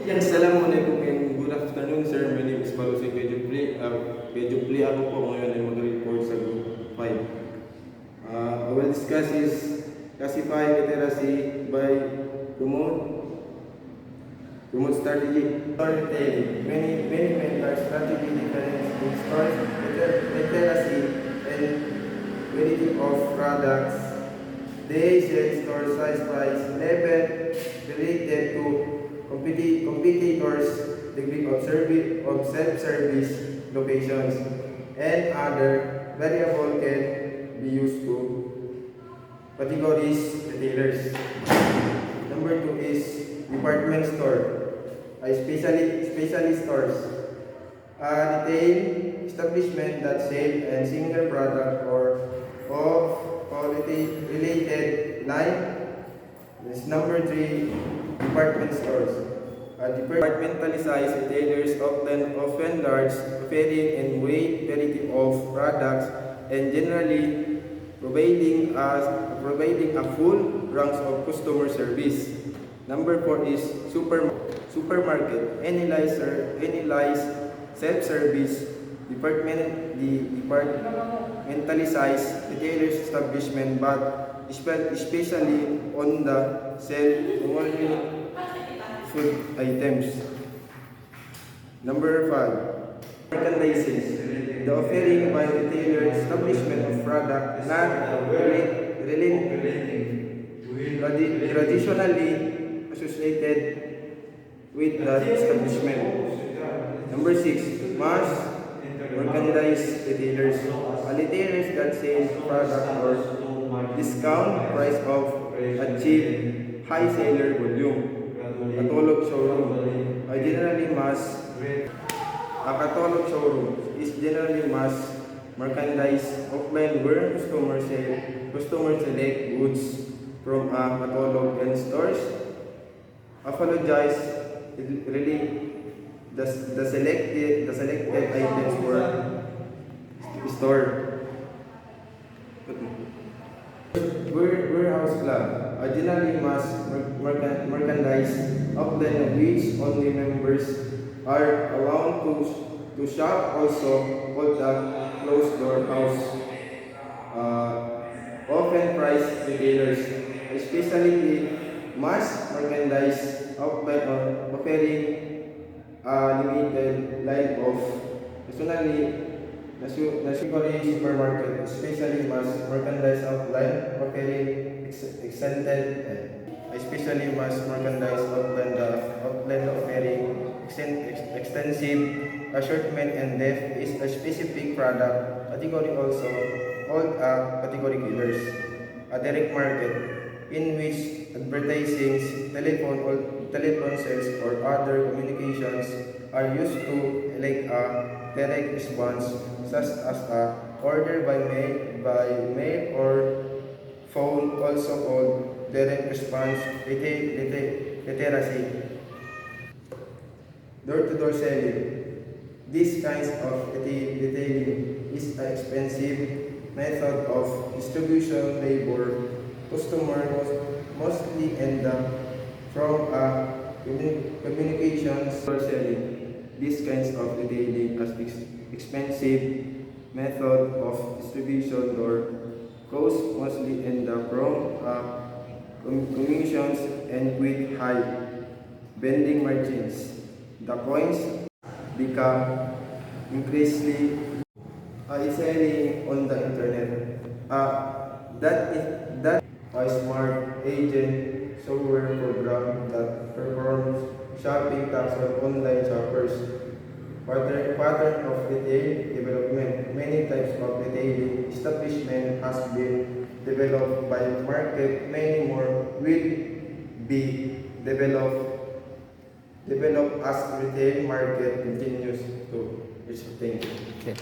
Assalamualaikum and good afternoon, sir. My name is Balusay Kejupli. Kejupli, ako po ngayon ay mag-report sa Group 5. I will discuss is classify literacy by promote strategy. Storytelling. Many mental strategy difference in stories, literacy, and variety of products. They sell store size price level related to competitors, degree of self-service locations, and other variable can be used to categories retailers. Number 2 is department store, specialty stores, a retail establishment that sell a single product or of quality related line. This number 3, department stores. Departmentally sized retailers often large, varying in weight, variety of products, and generally providing a full range of customer service. Number 4 is supermarket, any self-service, departmentally sized retailers establishment, but especially on the sell only food items. Number 5, merchandising, the offering by retailer establishment of product not traditionally associated with the establishment. Number 6, mass merchandise retailers, retailers that sell product or discount price of achieve high seller volume. Catalog showroom, a catalog showroom is generally mass merchandise offline where customers select goods from a catalog and stores. Apologize, really the selected items were stored. Warehouse club, a generally mass merchandise outlet of which only members are allowed to shop, also called a closed door house. Often price retailers, especially mass merchandise outlet offering a limited line of nationally supermarket, especially mass merchandise outlet offering especially mass merchandise outlet offering extensive assortment and depth is a specific product category, also called a category killers. A direct market in which advertising, telephone sales or other communications are used to elect a direct response, such as a order by mail or phone, also called direct response literacy. Door-to-door selling. This kind of retailing is an expensive method of distribution. Labor customers mostly end up from a communications. Door selling. This kind of retailing as expensive method of distribution or costs mostly end up from commissions and with high vending margins. The coins become increasingly selling on the internet. That a smart agent software program that performs shopping tasks on online shoppers. Pattern of retail development. Many types of retailing establishment has been developed by market. Many more will be developed as retail market continues to its. Thank you. Okay.